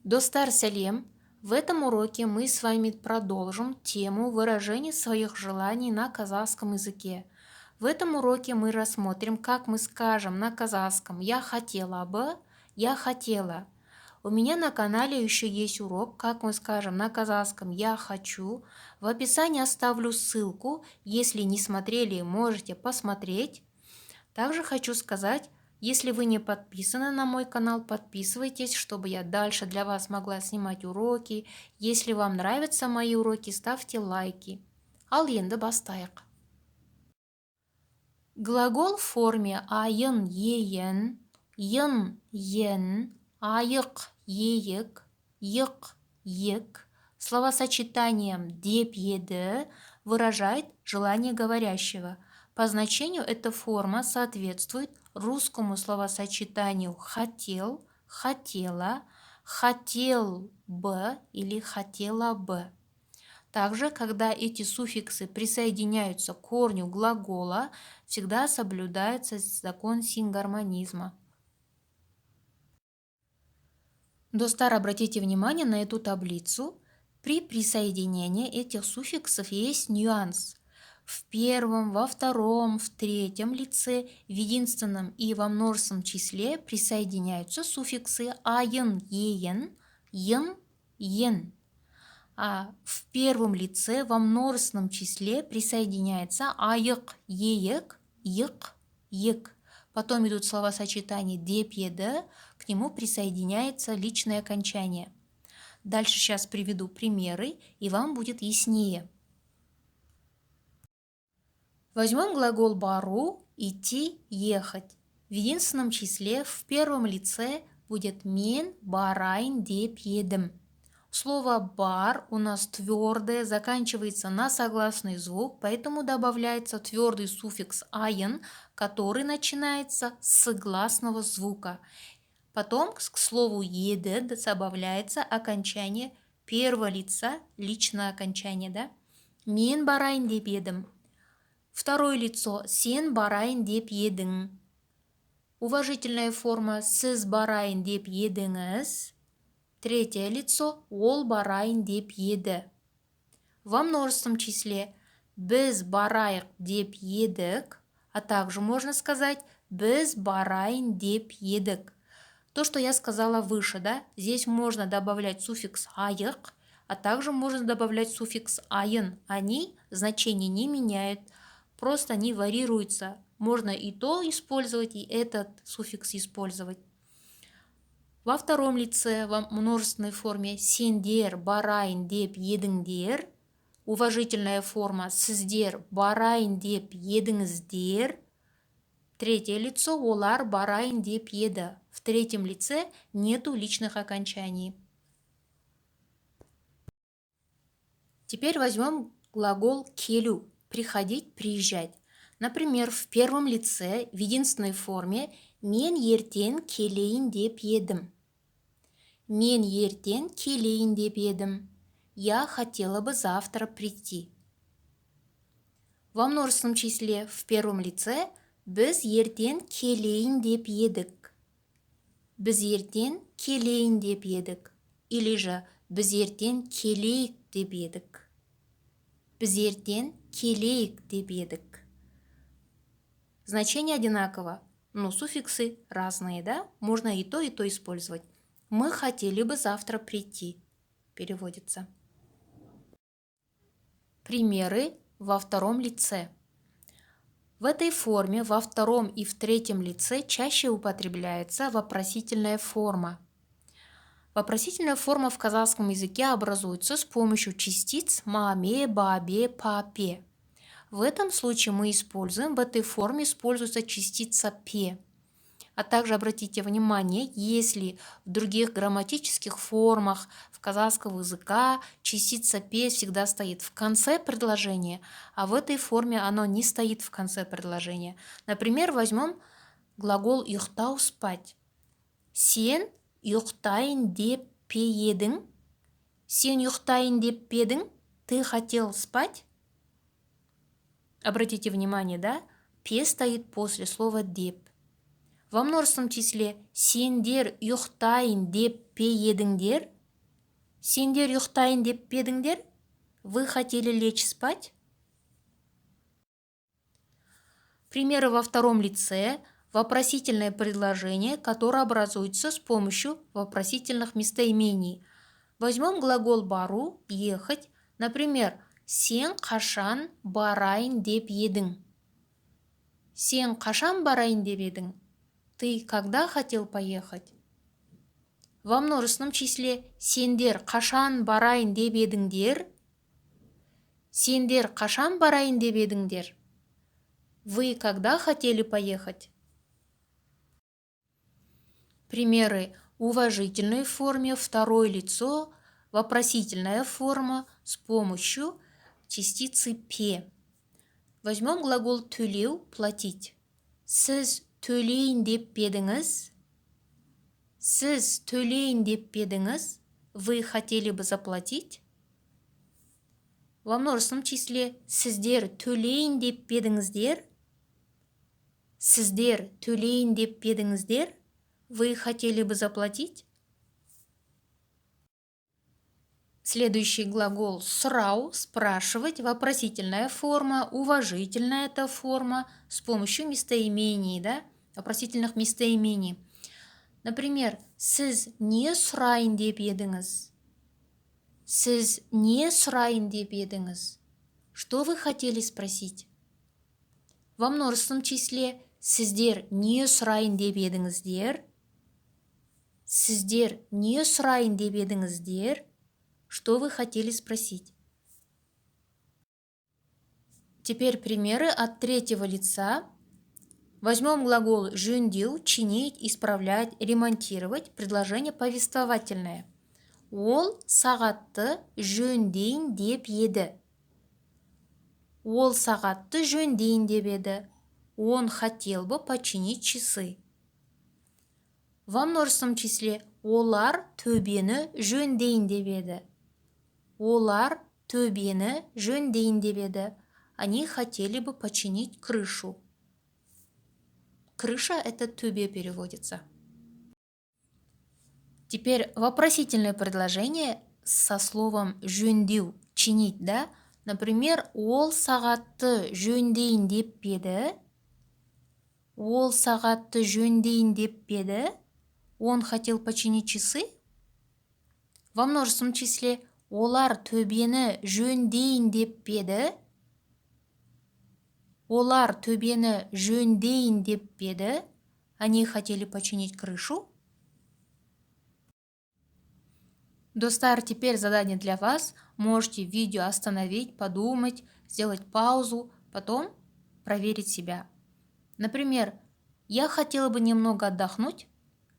Достар сәлем! В этом уроке мы с вами продолжим тему выражения своих желаний на казахском языке. В этом уроке мы рассмотрим, как мы скажем на казахском «я хотела бы», «я хотела». У меня на канале еще есть урок, как мы скажем на казахском «я хочу». В описании оставлю ссылку. Если не смотрели, можете посмотреть. Также хочу сказать, если вы не подписаны на мой канал, подписывайтесь, чтобы я дальше для вас могла снимать уроки. Если вам нравятся мои уроки, ставьте лайки. Ал енді бастайық. Глагол в форме айын, ейін, ен, ен, айық, ейік, йық, ек словосочетанием деп еді выражает желание говорящего. По значению эта форма соответствует русскому словосочетанию «хотел», «хотела», «хотел бы» или «хотела бы». Также, когда эти суффиксы присоединяются к корню глагола, всегда соблюдается закон сингармонизма. Достар, обратите внимание на эту таблицу. При присоединении этих суффиксов есть нюанс. В первом, во втором, в третьем лице, в единственном и во множественном числе присоединяются суффиксы айын, еен, ен, ен. А в первом лице во множественном числе присоединяется айық, еек, йық, ек. Потом идут словосочетания деп еді, к нему присоединяется личное окончание. Дальше сейчас приведу примеры, и вам будет яснее. Возьмем глагол бару, идти, ехать. В единственном числе в первом лице будет мен барайн деп едім. Слово бар у нас твердое, заканчивается на согласный звук, поэтому добавляется твердый суффикс айын, который начинается с гласного звука. Потом к слову еді добавляется окончание первого лица, личное окончание, да? Мен барайн деп едім. Второе лицо сен барайн деп едің. Уважительная форма сіз барайн деп едіңіз. Третье лицо ол барайн деп еді. Во множественном числе біз барайық деп едік, а также можно сказать біз барайн деп едік. То, что я сказала выше, да, здесь можно добавлять суффикс айық, а также можно добавлять суффикс айын. Они значение не меняют, просто они варьируются. Можно и то использовать, и этот суффикс использовать. Во втором лице, во множественной форме сендер барайн деп едіңдер. Уважительная форма сіздер барайн деп едіңіздер. Третье лицо олар барайн деп еді. В третьем лице нету личных окончаний. Теперь возьмем глагол келу. Приходить, приезжать. Например, в первом лице в единственной форме мен ертең келейін деп едім. Мен ертең келейін деп едім. Я хотела бы завтра прийти. Во множественном числе в первом лице біз ертең келейін деп едік. Біз ертең келейін деп едік. Или же біз ертең келейік деп едік. Біз ертең келейік деп едік. Значение одинаково, но суффиксы разные, да? Можно и то использовать. Мы хотели бы завтра прийти. Переводится. Примеры во втором лице. В этой форме во втором и в третьем лице чаще употребляется вопросительная форма. Вопросительная форма в казахском языке образуется с помощью частиц маме, бабе, папе. В этом случае мы используем, в этой форме используется частица пе. А также обратите внимание, если в других грамматических формах в казахского языка частица пе всегда стоит в конце предложения, а в этой форме оно не стоит в конце предложения. Например, возьмем глагол ұйықтау, спать. Сен ұйықтайын деп пе едің? Сен ұйықтайын деп пе едің? Ты хотел спать? Обратите внимание, да? Пе стоит после слова деп. Во множественном числе сендер ұйықтайын деп пе едіңдер? Сендер ұйықтайын деп пе едіңдер? Вы хотели лечь спать? Примеры во втором лице. Вопросительное предложение, которое образуется с помощью вопросительных местоимений. Возьмем глагол бару – ехать. Например, сен қашан барайын деп едің? Сен қашан барайын деп едің? Ты когда хотел поехать? Во множественном числе сендер қашан барайын деп едіңдер? Сендер қашан барайын деп едіңдер? Вы когда хотели поехать? Примеры. Уважительной форме, второе лицо, вопросительная форма с помощью частицы «пе». Возьмем глагол төлеу – платить. Сіз төлейін деп пе едіңіз? Сіз төлейін деп пе едіңіз? Вы хотели бы заплатить? Во множественном числе сіздер төлейін деп пе едіңіздер? Сіздер төлейін деп пе едіңіздер? Вы хотели бы заплатить? Следующий глагол сұрау – спрашивать, вопросительная форма, уважительная это форма с помощью местоимений, да? Вопросительных местоимений. Например, сіз не сұрайын деп едіңіз? Сіз не сұрайын деп едіңіз? Что вы хотели спросить? Во множественном числе сіздер не сұрайын деп едіңіздер? Сіздер не сұрайын деп едіңіздер? Что вы хотели спросить? Теперь примеры от третьего лица. Возьмем глагол жөндеу, чинить, исправлять, ремонтировать. Предложение повествовательное. Ол сағатты жөндейін деп еді. Ол сағатты жөндейін деп еді. Он хотел бы починить часы. Во множественном числе олар төбені жөндейін деп еді. Олар төбені жөндейін деп еді. Они хотели бы починить крышу. Крыша – это төбе переводится. Теперь вопросительное предложение со словом жөндеу, чинить, да? Например, ол сағатты жөндейін деп пе еді? Ол сағатты жөндейін деп пе еді? Он хотел починить часы? Во множественном числе олар төбені жөндейін деп пе еді? Олар төбені жөндейін деп пе еді? Они хотели починить крышу? Достар, теперь задание для вас. Можете видео остановить, подумать, сделать паузу, потом проверить себя. Например, я хотела бы немного отдохнуть,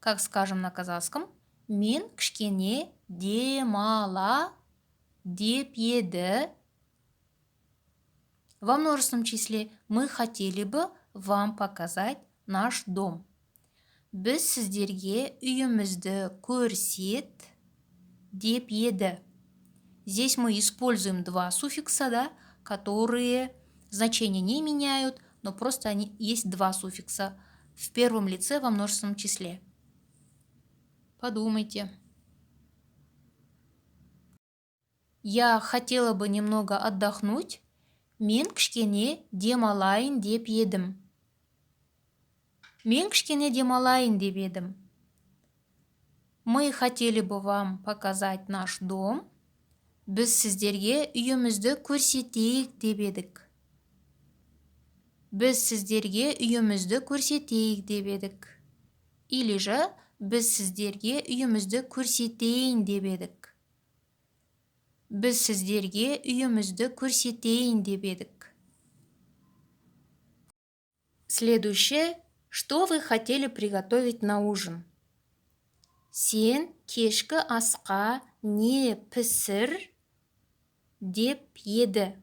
как скажем на казахском, мен кішкене демала деп еді. Во множественном числе мы хотели бы вам показать наш дом. Біз сіздерге үйімізді көрсет деп еді. Здесь мы используем два суффикса, да, которые значение не меняют, но просто есть два суффикса в первом лице во множественном числе. Подумайте. Я хотела бы немного отдохнуть. Мен кішкене демалайын деп едім. Мен кішкене демалайын деп едім. Мы хотели бы вам показать наш дом. Біз сіздерге үйімізді көрсетейік деп едік. Біз сіздерге үйімізді көрсетейік деп едік. Или же біз сіздерге үйімізді көрсетейін деп едік. Біз сіздерге үйімізді көрсетейін деп едік. Следующее. Что вы хотели приготовить на ужин? Сен кешкі асқа не пісір деп еді.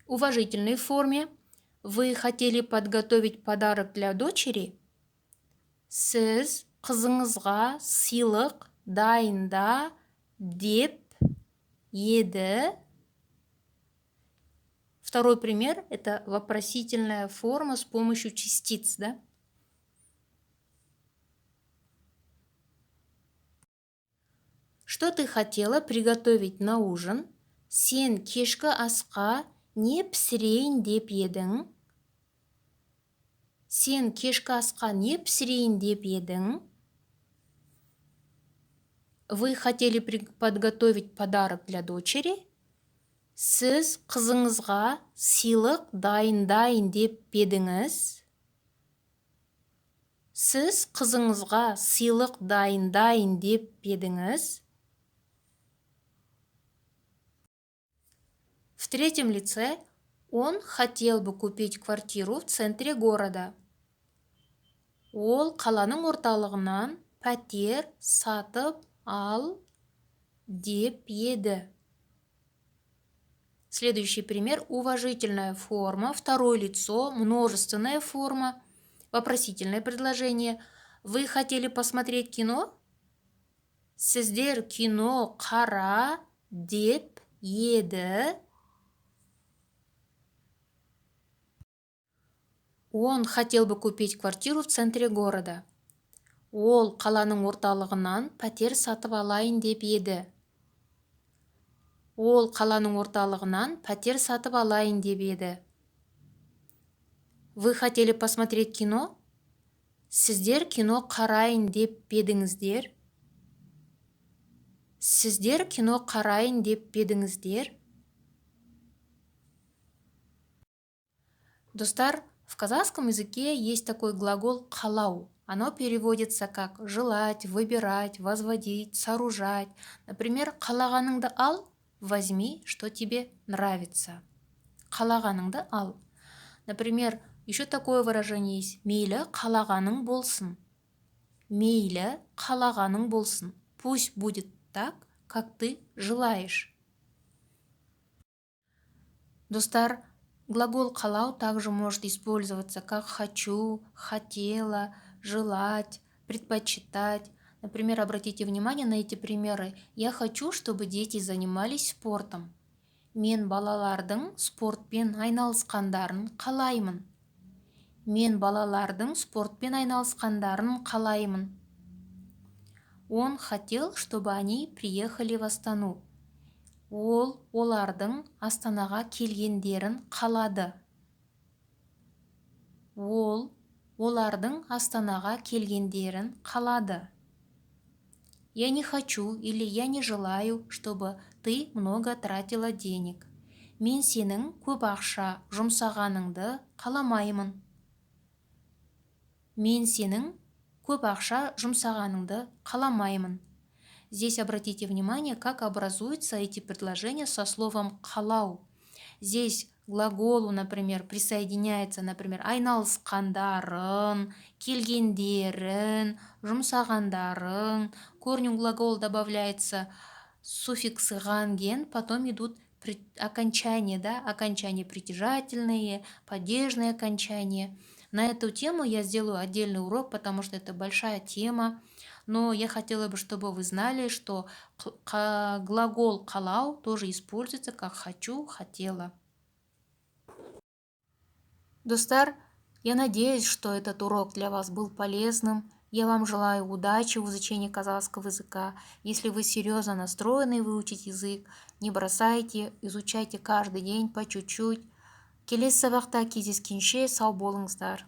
В уважительной форме вы хотели подготовить подарок для дочери? Сіз қызыңызға сыйлық дайында деп еді. Второй пример – это вопросительная форма с помощью частиц, да? Что ты хотела приготовить на ужин? Сен кешкі асқа не пісірейін деп едің? Сен кешкі асқа не пісірейін деп едің? Вы хотели подготовить подарок для дочери? Сіз қызыңызға сыйлық дайындайын деп едіңіз? Сіз қызыңызға сыйлық дайындайын деп едіңіз? В третьем лице он хотел бы купить квартиру в центре города. Ол қаланың орталығынан пәтер сатып ал деп еді. Следующий пример. Уважительная форма, второе лицо, множественная форма, вопросительное предложение. Вы хотели посмотреть кино? Сіздер кино қара деп еді. Он хотел бы купить квартиру в центре города. Ол қаланың орталығынан пәтер сатып алайын деп еді. Ол қаланың орталығынан пәтер сатып алайын деп еді. Вы хотели посмотреть кино? Сіздер кино қарайын деп едіңіздер? Сіздер кино қарайын деп едіңіздер? Достар, в казахском языке есть такой глагол «қалау». Оно переводится как желать, выбирать, возводить, сооружать. Например, қалағаныңды ал, возьми, что тебе нравится. Қалағаныңды ал. Например, еще такое выражение есть. Мейлі қалағаның болсын. Мейлі қалағаның болсын. Пусть будет так, как ты желаешь. Достар, глагол «қалау» также может использоваться как «хочу», «хотела», «желать», «предпочитать». Например, обратите внимание на эти примеры. Я хочу, чтобы дети занимались спортом. Мен балалардың спортпен айналысқандарын қалаймын. Мен балалардың спортпен айналысқандарын қалаймын. Он хотел, чтобы они приехали в Астану. Ол олардың Астанаға келгендерін қалады. Ол олардың Астанаға келгендерін қалады. Я не хочу или я не желаю, чтобы ты много тратила денег. Мен сенің көп ақша жұмсағаныңды қаламаймын. Мен сенің көп ақша жұмсағаныңды қаламаймын. Здесь обратите внимание, как образуются эти предложения со словом «қалау». Здесь к глаголу, например, присоединяется, например, айналысқандарын, келгендерін, жұмсағандарын. К корню глагола добавляется суффиксы -ған, -ген, потом идут окончания, да, окончания притяжательные, падежные окончания. На эту тему я сделаю отдельный урок, потому что это большая тема. Но я хотела бы, чтобы вы знали, что глагол «қалау» тоже используется как «хочу», «хотела». Достар, я надеюсь, что этот урок для вас был полезным. Я вам желаю удачи в изучении казахского языка. Если вы серьезно настроены выучить язык, не бросайте, изучайте каждый день по чуть-чуть. Келесі сабақта кездескенше сау болыңыздар.